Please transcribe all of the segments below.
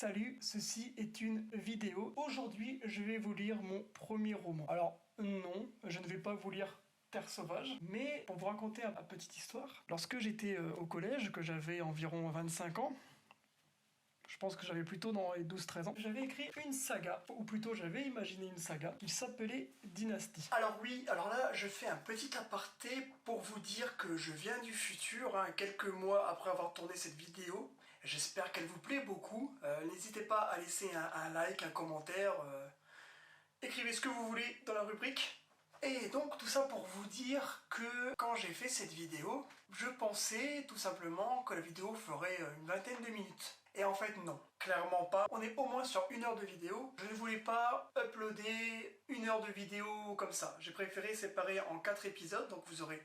Salut, ceci est une vidéo. Aujourd'hui, je vais vous lire mon premier roman. Alors, non, je ne vais pas vous lire Terre sauvage, mais pour vous raconter une petite histoire. Lorsque j'étais au collège, que j'avais environ 25 ans, je pense que j'avais plutôt dans les 12-13 ans, j'avais écrit une saga, ou plutôt j'avais imaginé une saga, qui s'appelait Dynasty. Alors oui, alors là, je fais un petit aparté pour vous dire que je viens du futur, quelques mois après avoir tourné cette vidéo. J'espère qu'elle vous plaît beaucoup. N'hésitez pas à laisser un like, un commentaire, écrivez ce que vous voulez dans la rubrique. Et donc tout ça pour vous dire que quand j'ai fait cette vidéo, je pensais tout simplement que la vidéo ferait une vingtaine de minutes. Et en fait non, clairement pas. On est au moins sur 1 heure de vidéo. Je ne voulais pas uploader 1 heure de vidéo comme ça. J'ai préféré séparer en 4 épisodes, donc vous aurez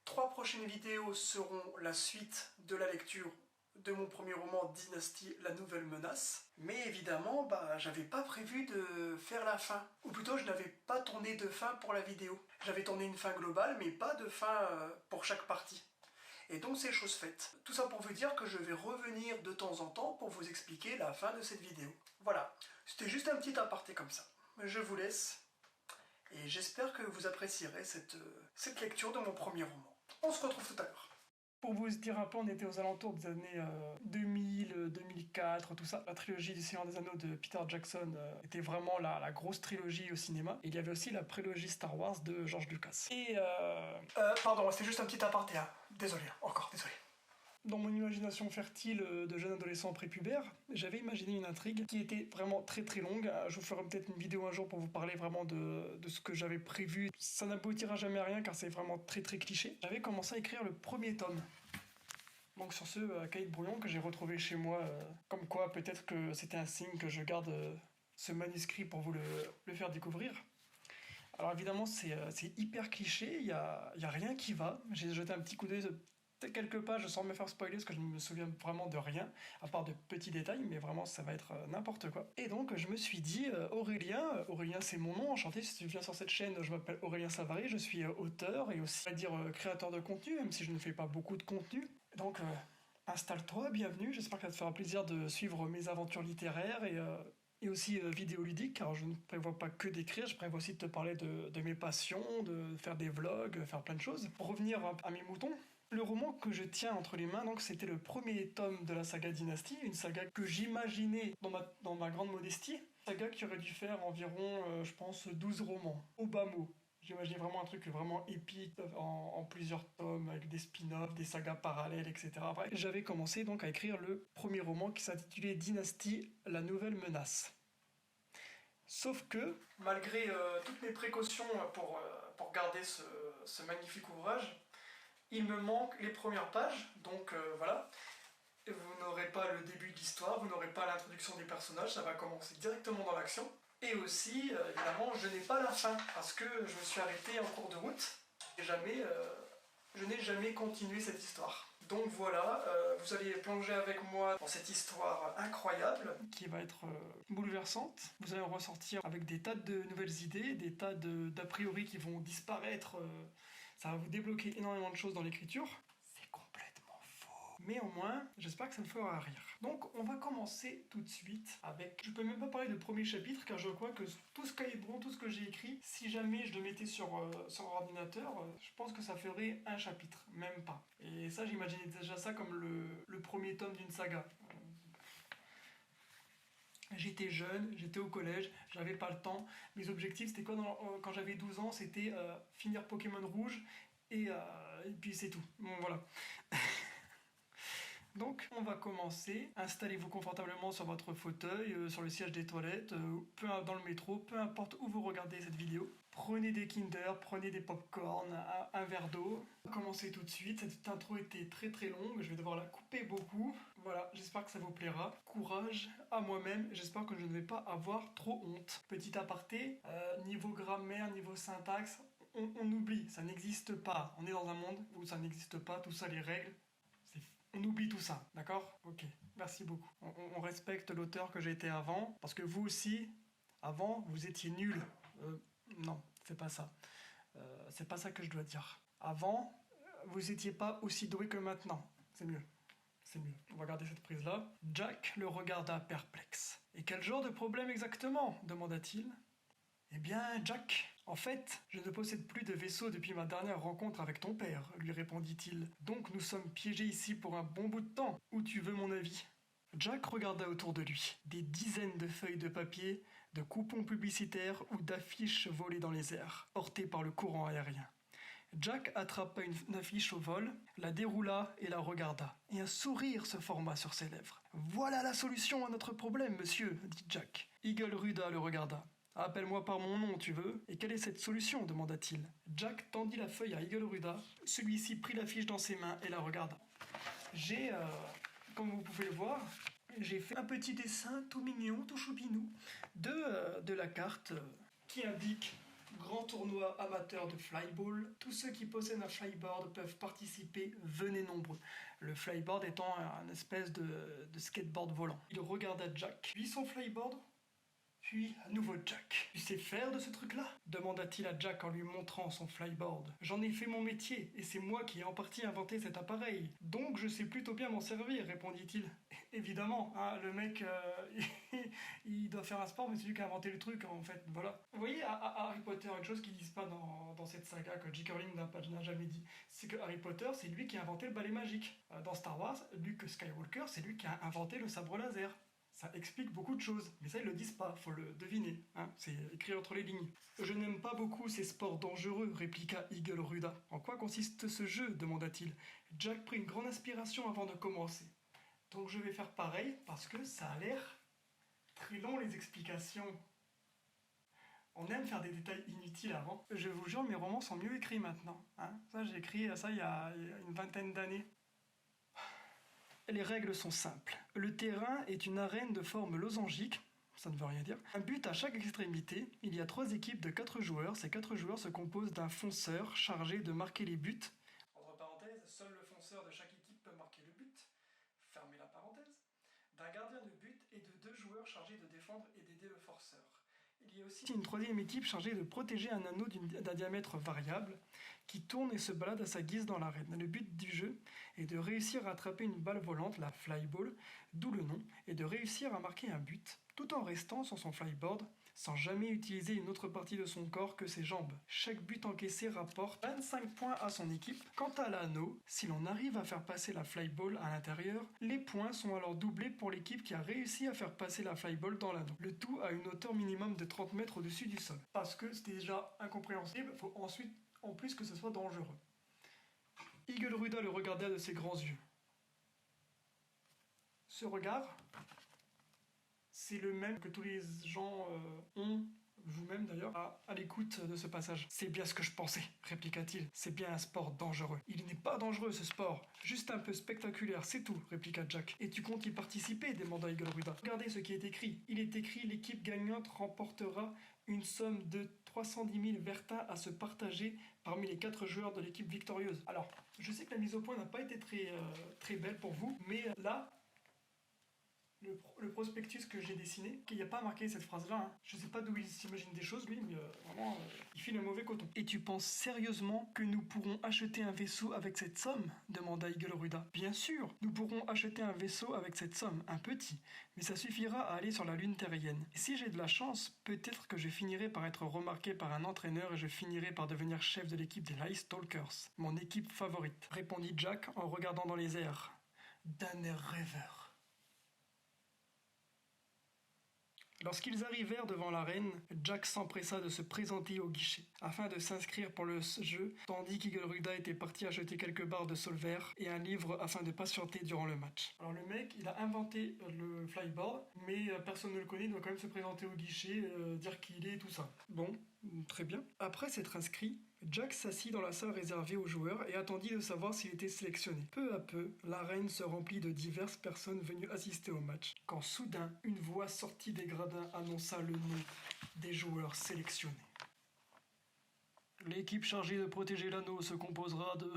3 prochaines vidéos seront la suite de la lecture de mon premier roman Dynasty, la nouvelle menace. Mais évidemment, j'avais pas prévu de faire la fin. Ou plutôt, je n'avais pas tourné de fin pour la vidéo. J'avais tourné une fin globale, mais pas de fin pour chaque partie. Et donc c'est chose faite. Tout ça pour vous dire que je vais revenir de temps en temps pour vous expliquer la fin de cette vidéo. Voilà, c'était juste un petit aparté comme ça. Je vous laisse, et j'espère que vous apprécierez cette lecture de mon premier roman. On se retrouve tout à l'heure. Pour vous dire un peu, on était aux alentours des années 2000, 2004, tout ça. La trilogie du Seigneur des Anneaux de Peter Jackson était vraiment la grosse trilogie au cinéma. Et il y avait aussi la prélogie Star Wars de George Lucas. Et pardon, c'était juste un petit aparté, hein. Désolé, encore désolé. Dans mon imagination fertile de jeune adolescent prépubère, j'avais imaginé une intrigue qui était vraiment très très longue. Je vous ferai peut-être une vidéo un jour pour vous parler vraiment de ce que j'avais prévu. Ça n'aboutira jamais à rien car c'est vraiment très très cliché. J'avais commencé à écrire le premier tome. Donc sur ce cahier de brouillon que j'ai retrouvé chez moi, comme quoi peut-être que c'était un signe que je garde ce manuscrit pour vous le faire découvrir. Alors évidemment c'est hyper cliché, il y a rien qui va. J'ai jeté un petit coup d'œil quelques pages sans me faire spoiler parce que je ne me souviens vraiment de rien, à part de petits détails, mais vraiment ça va être n'importe quoi. Et donc je me suis dit, Aurélien c'est mon nom, enchanté, si tu viens sur cette chaîne, je m'appelle Aurélien Savary, je suis auteur et aussi, on va dire, créateur de contenu, même si je ne fais pas beaucoup de contenu. Donc installe-toi, bienvenue, j'espère que ça te fera plaisir de suivre mes aventures littéraires et aussi vidéoludique, car je ne prévois pas que d'écrire, je prévois aussi de te parler de mes passions, de faire des vlogs, faire plein de choses. Pour revenir à mes moutons, le roman que je tiens entre les mains, donc c'était le premier tome de la saga Dynasty, une saga que j'imaginais dans ma grande modestie, une saga qui aurait dû faire environ, je pense, 12 romans, au bas mot. J'imaginais vraiment un truc vraiment épique, en plusieurs tomes, avec des spin-offs, des sagas parallèles, etc. Bref, j'avais commencé donc à écrire le premier roman qui s'intitulait Dynasty, la nouvelle menace. Sauf que, malgré toutes mes précautions pour garder ce magnifique ouvrage, il me manque les premières pages, donc voilà. Vous n'aurez pas le début de l'histoire, vous n'aurez pas l'introduction des personnages, ça va commencer directement dans l'action. Et aussi, évidemment, je n'ai pas la fin, parce que je me suis arrêté en cours de route, et je n'ai jamais continué cette histoire. Donc voilà, vous allez plonger avec moi dans cette histoire incroyable, qui va être bouleversante. Vous allez en ressortir avec des tas de nouvelles idées, des tas d'a priori qui vont disparaître. Ça va vous débloquer énormément de choses dans l'écriture. C'est complètement faux. Mais au moins, j'espère que ça me fera rire. Donc, on va commencer tout de suite avec... Je peux même pas parler de premier chapitre, car je crois que tout ce cahier de brouillon, tout ce que j'ai écrit, si jamais je le mettais sur ordinateur, je pense que ça ferait un chapitre, même pas. Et ça, j'imaginais déjà ça comme le premier tome d'une saga. J'étais jeune, j'étais au collège, j'avais pas le temps. Mes objectifs, c'était quoi quand j'avais 12 ans? C'était finir Pokémon Rouge et puis c'est tout. Bon, voilà. Donc, on va commencer. Installez-vous confortablement sur votre fauteuil, sur le siège des toilettes, dans le métro, peu importe où vous regardez cette vidéo. Prenez des Kinder, prenez des pop-corn, un verre d'eau. On va commencer tout de suite. Cette intro était très très longue, je vais devoir la couper beaucoup. Voilà, j'espère que ça vous plaira. Courage à moi-même, j'espère que je ne vais pas avoir trop honte. Petit aparté, niveau grammaire, niveau syntaxe, on oublie, ça n'existe pas. On est dans un monde où ça n'existe pas, tout ça, les règles. On oublie tout ça, d'accord? Ok, merci beaucoup. On respecte l'auteur que j'ai été avant, parce que vous aussi, avant, vous étiez nul. Non, c'est pas ça. C'est pas ça que je dois dire. Avant, vous étiez pas aussi doué que maintenant. C'est mieux. c'est mieux. On va garder cette prise-là. Jack le regarda perplexe. « Et quel genre de problème exactement ?» demanda-t-il. « Eh bien, Jack, en fait, je ne possède plus de vaisseau depuis ma dernière rencontre avec ton père, lui répondit-il. Donc nous sommes piégés ici pour un bon bout de temps. Où tu veux mon avis ?» Jack regarda autour de lui. Des dizaines de feuilles de papier, de coupons publicitaires ou d'affiches volées dans les airs, portées par le courant aérien. Jack attrapa une affiche au vol, la déroula et la regarda, et un sourire se forma sur ses lèvres. « Voilà la solution à notre problème, monsieur, dit Jack. Eagle Ruda le regarda. « Appelle-moi par mon nom, tu veux ? Et quelle est cette solution ? demanda-t-il. Jack tendit la feuille à Eagle Ruda. Celui-ci prit l'affiche dans ses mains et la regarda. Comme vous pouvez le voir, j'ai fait un petit dessin tout mignon, tout choupinou, de la carte qui indique grand tournoi amateur de flyball. Tous ceux qui possèdent un flyboard peuvent participer, venez nombreux. Le flyboard étant un espèce de skateboard volant. Il regarda Jack, puis son flyboard, puis à nouveau Jack. « Tu sais faire de ce truc-là » demanda-t-il à Jack en lui montrant son flyboard. « J'en ai fait mon métier, et c'est moi qui ai en partie inventé cet appareil. Donc je sais plutôt bien m'en servir, répondit-il. Évidemment, hein, le mec, il doit faire un sport, mais c'est lui qui a inventé le truc, en fait, voilà. Vous voyez, à Harry Potter, une chose qu'ils disent pas dans cette saga, que J.K. Rowling n'a jamais dit, c'est que Harry Potter, c'est lui qui a inventé le balai magique. Dans Star Wars, Luke Skywalker, c'est lui qui a inventé le sabre laser. Ça explique beaucoup de choses, mais ça ils le disent pas, faut le deviner, hein, c'est écrit entre les lignes. « Je n'aime pas beaucoup ces sports dangereux, répliqua Eagle Ruda. « En quoi consiste ce jeu ?» demanda-t-il. Jack prit une grande inspiration avant de commencer. « Donc je vais faire pareil, parce que ça a l'air très long les explications. On aime faire des détails inutiles avant. Je vous jure, mes romans sont mieux écrits maintenant. Hein. Ça j'ai écrit ça il y a une vingtaine d'années. Les règles sont simples. Le terrain est une arène de forme losangique, ça ne veut rien dire. Un but à chaque extrémité. Il y a 3 équipes de 4 joueurs. Ces 4 joueurs se composent d'un fonceur chargé de marquer les buts. Entre parenthèses, seul le fonceur de chaque équipe peut marquer le but. Fermez la parenthèse. D'un gardien de but et de 2 joueurs chargés de défendre et d'aider le forceur. Il y a aussi une 3e équipe chargée de protéger un anneau d'un diamètre variable qui tourne et se balade à sa guise dans l'arène. Le but du jeu est de réussir à attraper une balle volante, la flyball, d'où le nom, et de réussir à marquer un but, tout en restant sur son flyboard, sans jamais utiliser une autre partie de son corps que ses jambes. Chaque but encaissé rapporte 25 points à son équipe. Quant à l'anneau, si l'on arrive à faire passer la flyball à l'intérieur, les points sont alors doublés pour l'équipe qui a réussi à faire passer la flyball dans l'anneau. Le tout à une hauteur minimum de 30 mètres au-dessus du sol. Parce que c'était déjà incompréhensible, il faut ensuite, en plus que ce soit dangereux. Eagle Ruda le regarda de ses grands yeux. Ce regard, c'est le même que tous les gens ont, vous-même d'ailleurs, à l'écoute de ce passage. « C'est bien ce que je pensais, répliqua-t-il. C'est bien un sport dangereux. »« Il n'est pas dangereux ce sport, juste un peu spectaculaire, c'est tout, répliqua Jack. »« Et tu comptes y participer ?» demanda Eagle Ruda. « Regardez ce qui est écrit. Il est écrit, l'équipe gagnante remportera une somme de 310 000 vertins à se partager parmi les 4 joueurs de l'équipe victorieuse. » Alors, je sais que la mise au point n'a pas été très belle pour vous, mais là, le prospectus que j'ai dessiné, il n'y a pas marqué cette phrase-là. Hein. Je sais pas d'où il s'imagine des choses, lui, mais vraiment, il file un mauvais coton. « Et tu penses sérieusement que nous pourrons acheter un vaisseau avec cette somme ?» demanda Eagle Ruda. « Bien sûr, nous pourrons acheter un vaisseau avec cette somme, un petit, mais ça suffira à aller sur la lune terrienne. Et si j'ai de la chance, peut-être que je finirai par être remarqué par un entraîneur et je finirai par devenir chef de l'équipe des Ice Stalkers, mon équipe favorite, » répondit Jack en regardant dans les airs, d'un air rêveur. Lorsqu'ils arrivèrent devant l'arène, Jack s'empressa de se présenter au guichet, afin de s'inscrire pour le jeu, tandis qu'Eagle Ruda était parti acheter quelques barres de solvère et un livre afin de patienter durant le match. Alors le mec, il a inventé le flyboard, mais personne ne le connaît, il doit quand même se présenter au guichet, dire qui il est et tout ça. Bon, très bien. Après s'être inscrit, Jack s'assit dans la salle réservée aux joueurs et attendit de savoir s'il était sélectionné. Peu à peu, l'arène se remplit de diverses personnes venues assister au match, quand soudain, une voix sortie des gradins annonça le nom des joueurs sélectionnés. L'équipe chargée de protéger l'anneau se composera de...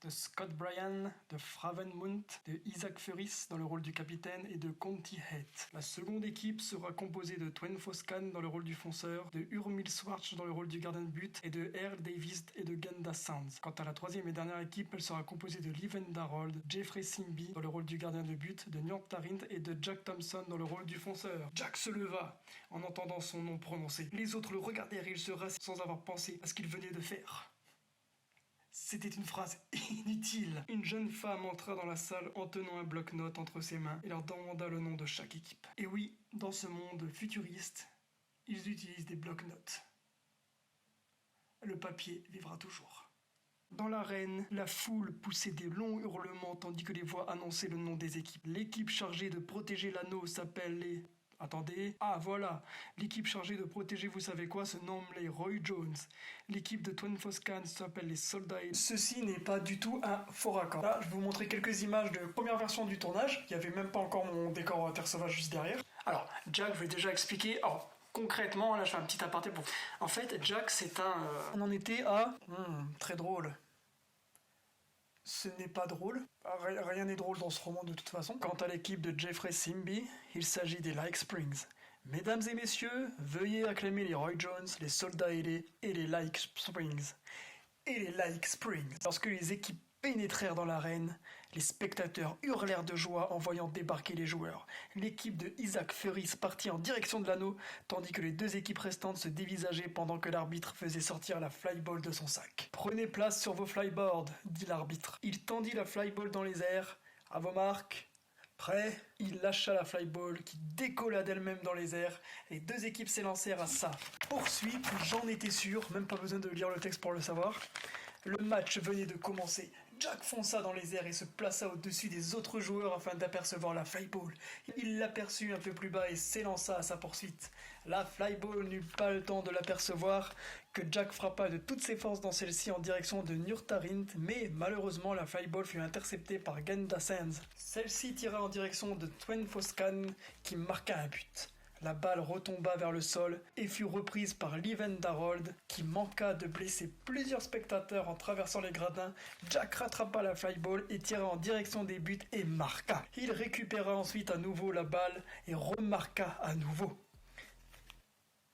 de Scott Bryan, de Fravemund, de Isaac Ferris dans le rôle du capitaine et de Conti Hate. La seconde équipe sera composée de Twain Foscan dans le rôle du fonceur, de Urmil Swartz dans le rôle du gardien de but et de Earl Davis et de Genda Sands. Quant à la troisième et dernière équipe, elle sera composée de Leven Darold, Jeffrey Simby dans le rôle du gardien de but, de Njord Tarint et de Jack Thompson dans le rôle du fonceur. Jack se leva en entendant son nom prononcé. Les autres le regardèrent et il se rassit sans avoir pensé à ce qu'il venait de faire. C'était une phrase inutile. Une jeune femme entra dans la salle en tenant un bloc-notes entre ses mains et leur demanda le nom de chaque équipe. Et oui, dans ce monde futuriste, ils utilisent des bloc-notes. Le papier vivra toujours. Dans l'arène, la foule poussait des longs hurlements tandis que les voix annonçaient le nom des équipes. L'équipe chargée de protéger l'anneau s'appelle les... Attendez, ah voilà, l'équipe chargée de protéger vous savez quoi se nomme les Roy Jones. L'équipe de Twain Foscan s'appelle les Soldats. Ceci n'est pas du tout un faux raccord. Là, je vais vous montrer quelques images de première version du tournage. Il n'y avait même pas encore mon décor Terre Sauvage juste derrière. Alors, Jack, je vais déjà expliquer... concrètement, là je fais un petit aparté pour... En fait, Jack c'est un... On en était à... très drôle. Ce n'est pas drôle. Rien n'est drôle dans ce roman de toute façon. Quant à l'équipe de Jeffrey Simby, il s'agit des Like Springs. Mesdames et messieurs, veuillez acclamer les Roy Jones, les Soldats ailés et les Like Springs. Et les Like Springs. Lorsque les équipes pénétrèrent dans l'arène, les spectateurs hurlèrent de joie en voyant débarquer les joueurs. L'équipe de Isaac Ferris partit en direction de l'anneau, tandis que les deux équipes restantes se dévisageaient pendant que l'arbitre faisait sortir la flyball de son sac. « Prenez place sur vos flyboards », dit l'arbitre. Il tendit la flyball dans les airs. « À vos marques. Prêt ?» Il lâcha la flyball qui décolla d'elle-même dans les airs. Les deux équipes s'élancèrent à ça. Poursuite, j'en étais sûr, même pas besoin de lire le texte pour le savoir. Le match venait de commencer. Jack fonça dans les airs et se plaça au-dessus des autres joueurs afin d'apercevoir la flyball. Il l'aperçut un peu plus bas et s'élança à sa poursuite. La flyball n'eut pas le temps de l'apercevoir que Jack frappa de toutes ses forces dans celle-ci en direction de Njord Tarint, mais malheureusement la flyball fut interceptée par Genda Sands. Celle-ci tira en direction de Twain Foscan qui marqua un but. La balle retomba vers le sol et fut reprise par Leven Darold qui manqua de blesser plusieurs spectateurs en traversant les gradins. Jack rattrapa la flyball et tira en direction des buts et marqua. Il récupéra ensuite à nouveau la balle et remarqua à nouveau.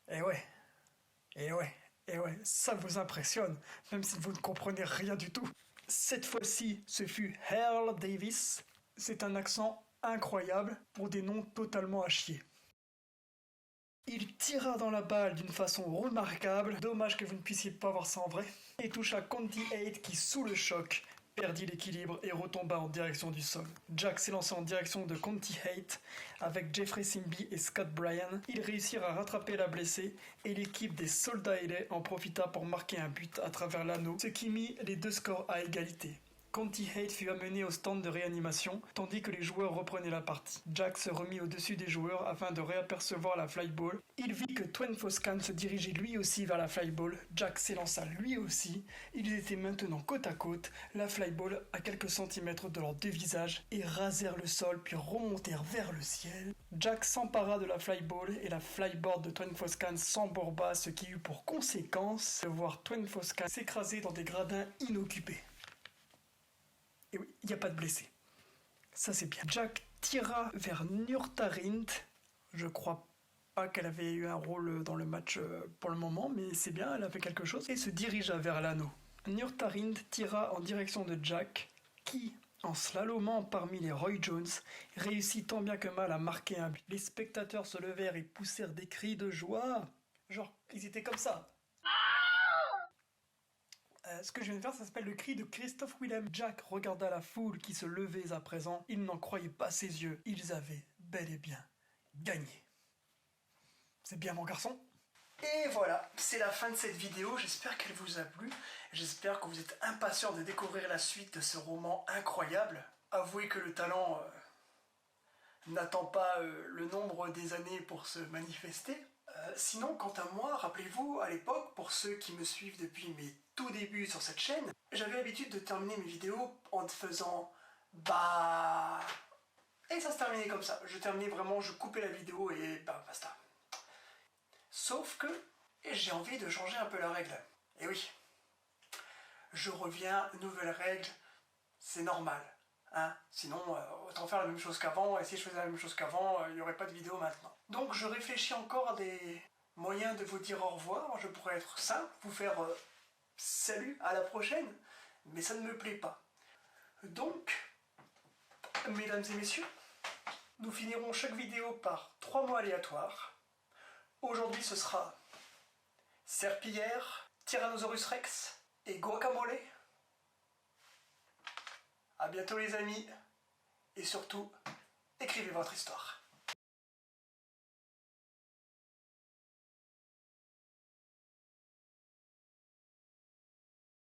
Et ouais, ça vous impressionne, même si vous ne comprenez rien du tout. Cette fois-ci, ce fut Earl Davis. C'est un accent incroyable pour des noms totalement à chier. Il tira dans la balle d'une façon remarquable, dommage que vous ne puissiez pas voir ça en vrai, et toucha Conti Hate qui, sous le choc, perdit l'équilibre et retomba en direction du sol. Jack s'élança en direction de Conti Hate avec Jeffrey Simby et Scott Bryan. Ils réussirent à rattraper la blessée et l'équipe des Soldats ailés en profita pour marquer un but à travers l'anneau, ce qui mit les deux scores à égalité. Conti Hate fut amené au stand de réanimation, tandis que les joueurs reprenaient la partie. Jack se remit au-dessus des joueurs afin de réapercevoir la flyball. Il vit que Twain Foscan se dirigeait lui aussi vers la flyball. Jack s'élança lui aussi. Ils étaient maintenant côte à côte, la flyball à quelques centimètres de leurs deux visages, et rasèrent le sol puis remontèrent vers le ciel. Jack s'empara de la flyball et la flyboard de Twain Foscan s'embourba, ce qui eut pour conséquence de voir Twain Foscan s'écraser dans des gradins inoccupés. Et oui, il n'y a pas de blessés. Ça c'est bien. Jack tira vers Njord Tarint. Je crois pas qu'elle avait eu un rôle dans le match pour le moment, mais c'est bien, elle a fait quelque chose. Et se dirigea vers l'anneau. Njord Tarint tira en direction de Jack, qui, en slalomant parmi les Roy Jones, réussit tant bien que mal à marquer un but. Les spectateurs se levèrent et poussèrent des cris de joie. Genre, ils étaient comme ça. Ce que je viens de faire, ça s'appelle le cri de Christophe Willem. Jack regarda la foule qui se levait à présent. Il n'en croyait pas ses yeux. Ils avaient bel et bien gagné. C'est bien mon garçon. Et voilà, c'est la fin de cette vidéo. J'espère qu'elle vous a plu. J'espère que vous êtes impatients de découvrir la suite de ce roman incroyable. Avouez que le talent n'attend pas le nombre des années pour se manifester. Sinon, quant à moi, rappelez-vous, à l'époque, pour ceux qui me suivent depuis mes tout débuts sur cette chaîne, j'avais l'habitude de terminer mes vidéos en faisant bah... Et ça se terminait comme ça. Je terminais vraiment, je coupais la vidéo et bah basta. Sauf que j'ai envie de changer un peu la règle. Et oui, je reviens, nouvelle règle, c'est normal. Hein, sinon, autant faire la même chose qu'avant, et si je faisais la même chose qu'avant, il n'y aurait pas de vidéo maintenant. Donc je réfléchis encore à des moyens de vous dire au revoir. Je pourrais être simple, vous faire salut, à la prochaine, mais ça ne me plaît pas. Donc, mesdames et messieurs, nous finirons chaque vidéo par 3 mots aléatoires. Aujourd'hui ce sera serpillière, Tyrannosaurus Rex et guacamole. A bientôt les amis, et surtout, écrivez votre histoire.